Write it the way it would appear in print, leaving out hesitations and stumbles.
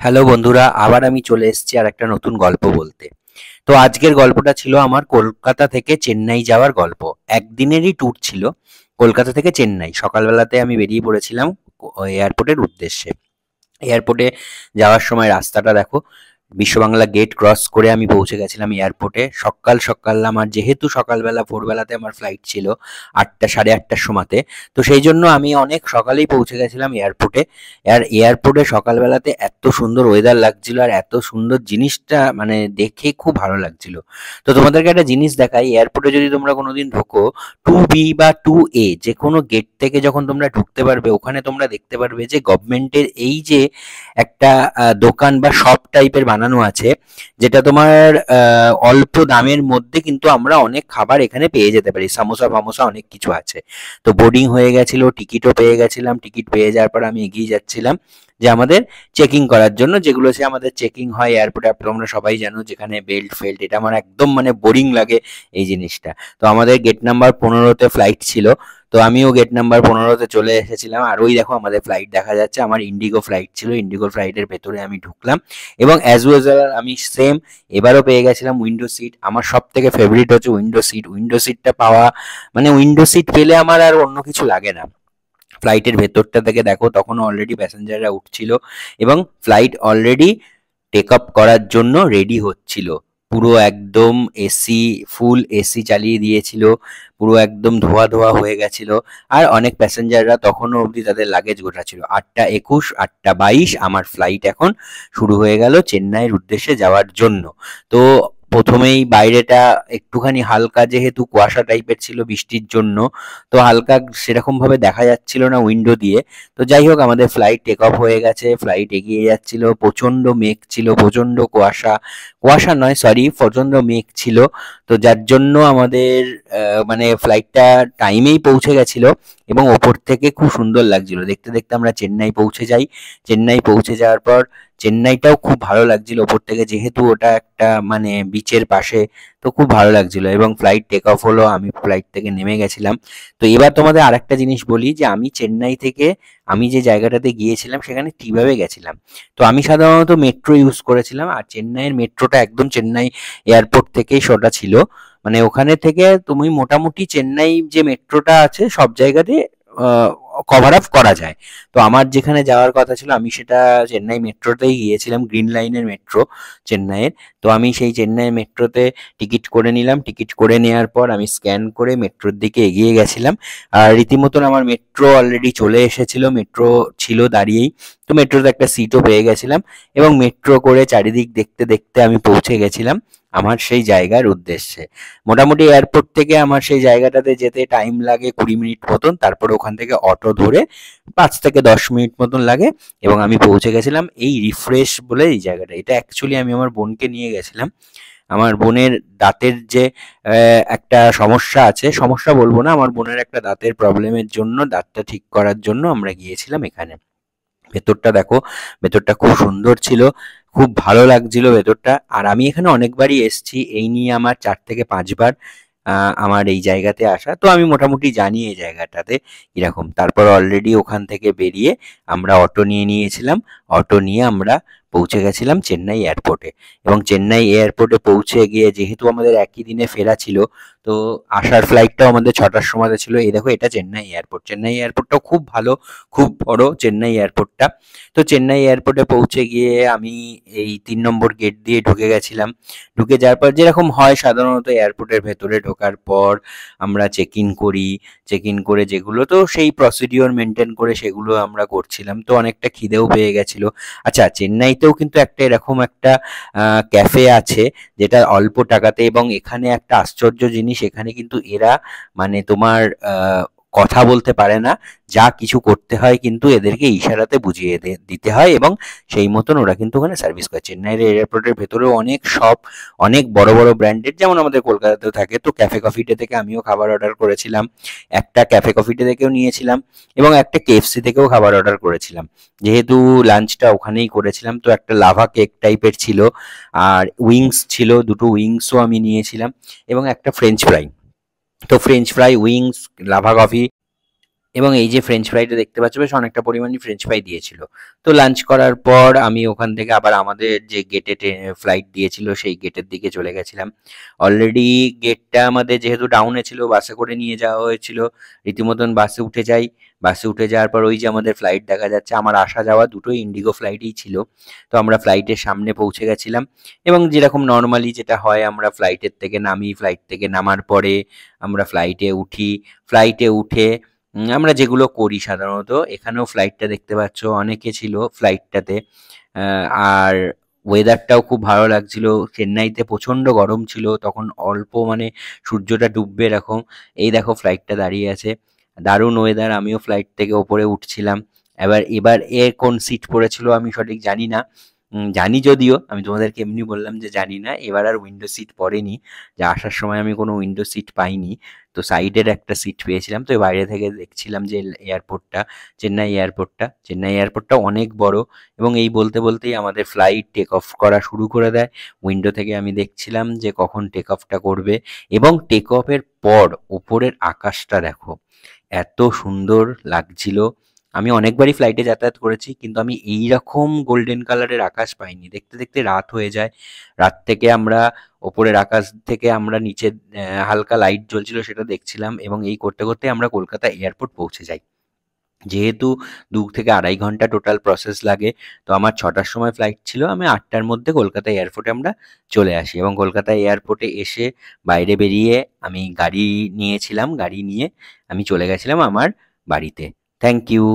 Hello বন্ধুরা, আবার আমি চলে এসেছি আর একটা নতুন গল্প বলতে। তো আজকের গল্পটা ছিল আমার কলকাতা থেকে চেন্নাই যাওয়ার গল্প। একদিনেরই ট্যুর ছিল। কলকাতা থেকে চেন্নাই সকালবেলাতে আমি বেরিয়ে পড়েছিলাম এয়ারপোর্টের উদ্দেশ্যে। এয়ারপোর্টে যাওয়ার সময় রাস্তাটা দেখো, বিশ্ববাংলা গেট ক্রস করে আমি পৌঁছে গেছিলাম এয়ারপোর্টে সকাল সকাল। আমার যেহেতু সকালবেলা ভোরবেলাতে আমার ফ্লাইট ছিল 8টা সাড়ে 8টার সময়তে, তো সেই জন্য আমি অনেক সকালেই পৌঁছে গেছিলাম এয়ারপোর্টে। আর এয়ারপোর্টে সকালবেলাতে এত সুন্দর ওয়েদার লাগছিল আর এত সুন্দর জিনিসটা মানে দেখে খুব ভালো লাগছিল। তো তোমাদেরকে একটা জিনিস দেখাই, এয়ারপোর্টে যদি তোমরা কোনোদিন ঢোকো 2B বা 2A যে কোনো গেট থেকে যখন তোমরা ঢুকতে পারবে, ওখানে তোমরা দেখতে পারবে যে গভর্নমেন্টের এই যে একটা দোকান বা শপ টাইপের বানানো আছে, যেটা তোমার অল্প দামের মধ্যে কিন্তু আমরা অনেক খাবার এখানে পেয়ে যেতে পারি। সামোসা ফামোসা অনেক কিছু আছে। তো বোর্ডিং হয়ে গেছিল, টিকিটও পেয়ে গেছিলাম। টিকিট পেয়ে যাওয়ার পর আমি এগিয়ে যাচ্ছিলাম যে আমাদের চেকিং করার জন্য, যেগুলো সে আমাদের চেকিং হয় এয়ারপোর্টে। তোমরা সবাই জানো যেখানে বেল্ট ফেল্ট, এটা আমার একদম মানে বোরিং লাগে এই জিনিসটা। তো আমাদের গেট নাম্বার 15-তে ফ্লাইট ছিল। তো আমিও গেট নাম্বার 15-তে চলে এসেছিলাম। আর ওই দেখো আমাদের ফ্লাইট দেখা যাচ্ছে, আমার ইন্ডিগো ফ্লাইট ছিল। ইন্ডিগো ফ্লাইটের ভেতরে আমি ঢুকলাম এবং অ্যাজ ইউজুয়াল আমি সেম এবারও পেয়ে গেছিলাম উইন্ডো সিট। আমার সব থেকে ফেভারিট হচ্ছে উইন্ডো সিট। উইন্ডো সিটটা পাওয়া মানে উইন্ডো সিট পেলে আমার আর অন্য কিছু লাগে না। ফ্লাইটের ভেতরটা থেকে দেখো, তখন অলরেডি প্যাসেঞ্জাররা উঠছিল এবং ফ্লাইট অলরেডি টেক আপ করার জন্য রেডি হচ্ছিল। পুরো একদম এসি, ফুল এসি চালিয়ে দিয়েছিল। পুরো একদম ধোয়া ধোয়া হয়ে গেছিল। আর অনেক প্যাসেঞ্জাররা তখনও অবধি তাদের লাগেজ গোছাচ্ছিল। 8টা 21, 8টা 22 আমার ফ্লাইট এখন শুরু হয়ে গেল চেন্নাইয়ের উদ্দেশ্যে যাওয়ার জন্য। তো প্রথমেই বাইরেটা একটুখানি হালকা, যেহেতু কুয়াশা টাইপের ছিল বৃষ্টির জন্য, তো হালকা সেরকম ভাবে দেখা যাচ্ছিল না উইন্ডো দিয়ে। তো যাই হোক, আমাদের ফ্লাইট টেক অফ হয়ে গেছে, ফ্লাইট এগিয়ে যাচ্ছিল। প্রচন্ড মেঘ ছিল, প্রচন্ড কুয়াশা, কুয়াশা নয় সরি, প্রচন্ড মেঘ ছিল। তো যার জন্য আমাদের মানে ফ্লাইটটা টাইমেই পৌঁছে গেছিল এবং ওপর থেকে খুব সুন্দর লাগছিল। দেখতে দেখতে আমরা চেন্নাই পৌঁছে যাই। চেন্নাই পৌঁছে যাওয়ার পর চেন্নাইটাও খুব ভালো লাগছিল ওপর থেকে, যেহেতু ওটা একটা মানে বিচের পাশে। তো খুব ভালো লাগছিল এবং ফ্লাইট টেক অফ হলো, আমি ফ্লাইট থেকে নেমে গেছিলাম। তো এবার তোমাদের আরেকটা জিনিস বলি যে আমি চেন্নাই থেকে, আমি যে জায়গাটাতে গিয়েছিলাম সেখানে কিভাবে গেছিলাম। তো আমি সাধারণত মেট্রো ইউজ করেছিলাম। আর চেন্নাইয়ের মেট্রোটা একদম চেন্নাই এয়ারপোর্ট থেকেই সোজা ছিল। মানে ওখানে থেকে তুমি মোটামুটি চেন্নাই যে মেট্রোটা আছে সব জায়গাতে কভার আপ করা যায়। তো আমার যেখানে যাওয়ার কথা ছিল আমি সেটা চেন্নাই মেট্রোতেই গিয়েছিলাম, গ্রিন লাইনের মেট্রো চেন্নাইয়ের। তো আমি সেই চেন্নাই মেট্রোতে টিকিট করে নিলাম। টিকিট করে নেওয়ার পর আমি স্ক্যান করে মেট্রোর দিকে এগিয়ে গেছিলাম। আর রীতিমতন আমার মেট্রো অলরেডি চলে এসেছিল, মেট্রো ছিল দাঁড়িয়েই। তো মেট্রোতে একটা সিটও পেয়ে গেছিলাম এবং মেট্রো করে চারিদিক দেখতে দেখতে আমি পৌঁছে গেছিলাম আমার সেই জায়গার উদ্দেশ্যে। মোটামুটি এয়ারপোর্ট থেকে আমার সেই জায়গাটাতে যেতে টাইম লাগে 20 মিনিট মতন। তারপরে ওখান থেকে অটো ধরে 5 থেকে 10 মিনিট মতন লাগে এবং আমি পৌঁছে গেছিলাম এই রিফ্রেশ বলে এই জায়গাটা। এটা অ্যাকচুয়ালি আমি আমার বোনকে নিয়ে গেছিলাম। আমার বোনের দাঁতের যে একটা সমস্যা আছে, সমস্যা বলবো না, আমার বোনের একটা দাঁতের প্রবলেমের জন্য, দাঁতটা ঠিক করার জন্য আমরা গিয়েছিলাম এখানে। ভেতরটা দেখো, ভেতরটা খুব সুন্দর ছিল, খুব ভালো লাগছিল ভেতরটা। আর আমি এখানে অনেকবারই এসেছি, এই নিয়ে আমার 4 থেকে 5 বার আমার এই জায়গাতে আসা। তো আমি মোটামুটি জানি এই জায়গাটাতে কিরকম। তারপর অলরেডি ওখান থেকে বেরিয়ে আমরা অটো নিয়ে নিয়েছিলাম। অটো নিয়ে আমরা পৌঁছে গেছিলাম চেন্নাই এয়ারপোর্টে। এবং চেন্নাই এয়ারপোর্টে পৌঁছে গিয়ে, যেহেতু আমাদের একই দিনে ফেরা ছিল, তো আসার ফ্লাইটটাও আমাদের 6টার সময় ছিল। এই দেখো, এটা চেন্নাই এয়ারপোর্ট। চেন্নাই এয়ারপোর্টটাও খুব ভালো, খুব বড় চেন্নাই এয়ারপোর্টটা। তো চেন্নাই এয়ারপোর্টে পৌঁছে গিয়ে আমি এই 3 নম্বর গেট দিয়ে ঢুকে গেছিলাম। ঢুকে যাওয়ার পর যেরকম হয় সাধারণত এয়ারপোর্টের ভেতরে ঢোকার পর আমরা চেক ইন করি। চেক ইন করে যেগুলো, তো সেই প্রসিডিওর মেনটেন করে সেগুলো আমরা করছিলাম। তো অনেকটা খিদেও পেয়ে গেছিল। আচ্ছা, চেন্নাইতেও কিন্তু একটা এরকম একটা ক্যাফে আছে যেটা অল্প টাকাতে, এবং এখানে একটা আশ্চর্য জিনিস, এখানে কিন্তু এরা মানে তোমার কথা বলতে পারে না। যা কিছু করতে হয় কিন্তু এদেরকে ইশারাতে বুঝিয়ে দিতে হয় এবং সেই মতন ওরা কিন্তু ওখানে সার্ভিস করে। চেন্নাইয়ের এয়ারপোর্টের ভেতরেও অনেক শপ, অনেক বড় বড় ব্র্যান্ডেড, যেমন আমাদের কলকাতাতেও থাকে। তো ক্যাফে কফি ডে থেকে আমিও খাবার অর্ডার করেছিলাম, একটা ক্যাফে কফি ডে থেকেও নিয়েছিলাম এবং একটা কেএফসি থেকেও খাবার অর্ডার করেছিলাম। যেহেতু লাঞ্চটা ওখানেই করেছিলাম, তো একটা লাভা কেক টাইপের ছিল, আর উইংস ছিল, দুটো উইংসও আমি নিয়েছিলাম এবং একটা ফ্রেঞ্চ ফ্রাই। তো French fry, wings, lava coffee, এবং এই যে ফ্রেঞ্চ ফ্রাইটা দেখতে পাচ্ছ বেশ অনেকটা পরিমাণই ফ্রেঞ্চ ফ্রাই দিয়েছিল। তো লাঞ্চ করার পর আমি ওখান থেকে আবার আমাদের যে গেটে ফ্লাইট দিয়েছিল সেই গেটের দিকে চলে গেছিলাম। অলরেডি গেটটা আমাদের যেহেতু ডাউনে ছিল, বাসে করে নিয়ে যাওয়া হয়েছিল, রীতিমতন বাসে উঠে যাই। বাসে উঠে যাওয়ার পর ওই যে আমাদের ফ্লাইট দেখা যাচ্ছে, আমার আসা যাওয়া দুটোই ইন্ডিগো ফ্লাইটেই ছিল। তো আমরা ফ্লাইটের সামনে পৌঁছে গেছিলাম এবং যেরকম নর্মালি যেটা হয়, আমরা ফ্লাইটের থেকে নামি, ফ্লাইট থেকে নামার পরে আমরা ফ্লাইটে উঠি। ফ্লাইটে উঠে আমরা যেগুলো করি সাধারণত, এখানেও ফ্লাইটটা দেখতে পাচ্ছ অনেকে ছিল ফ্লাইটটাতে। আর ওয়েদারটাও খুব ভালো লাগছিল। চেন্নাইতে প্রচণ্ড গরম ছিল তখন, অল্প মানে সূর্যটা ডুববে এরকম। এই দেখো ফ্লাইটটা দাঁড়িয়ে আছে, দারুণ ওয়েদার। আমিও ফ্লাইট থেকে ওপরে উঠছিলাম। এবার এবার এ কোন সিট পড়েছিল আমি সঠিক জানি না। জানি যদিও, আমি তোমাদেরকে এমনি বললাম যে জানি না। এবার আর উইন্ডো সিট পড়েনি, যে আসার সময় আমি কোনো উইন্ডো সিট পাইনি। তো সাইডের একটা সিট পেয়েছিলাম। তো বাইরে থেকে দেখছিলাম যে এয়ারপোর্টটা, চেন্নাই এয়ারপোর্টটা অনেক বড়। এবং এই বলতে বলতেই আমাদের ফ্লাইট টেক অফ করা শুরু করে দেয়। উইন্ডো থেকে আমি দেখছিলাম যে কখন টেক অফটা করবে। এবং টেক অফের পর ওপরের আকাশটা দেখো, এত সুন্দর লাগছিল। আমি অনেকবারই ফ্লাইটে যাতায়াত করেছি, কিন্তু আমি এইরকম গোল্ডেন কালারের আকাশ পাইনি। দেখতে দেখতে রাত হয়ে যায়। রাত থেকে আমরা ওপরের আকাশ থেকে আমরা নিচে হালকা লাইট জ্বলছিল সেটা দেখছিলাম, এবং এই করতে করতে আমরা কলকাতা এয়ারপোর্ট পৌঁছে যাই। যেহেতু 2 থেকে 2.5 ঘন্টা টোটাল প্রসেস লাগে, তো আমার 6টার সময় ফ্লাইট ছিল, আমি 8টার মধ্যে কলকাতা এয়ারপোর্টে আমরা চলে আসি। এবং কলকাতা এয়ারপোর্টে এসে বাইরে বেরিয়ে আমি গাড়ি নিয়েছিলাম, গাড়ি নিয়ে আমি চলে গেছিলাম আমার বাড়িতে। Thank you.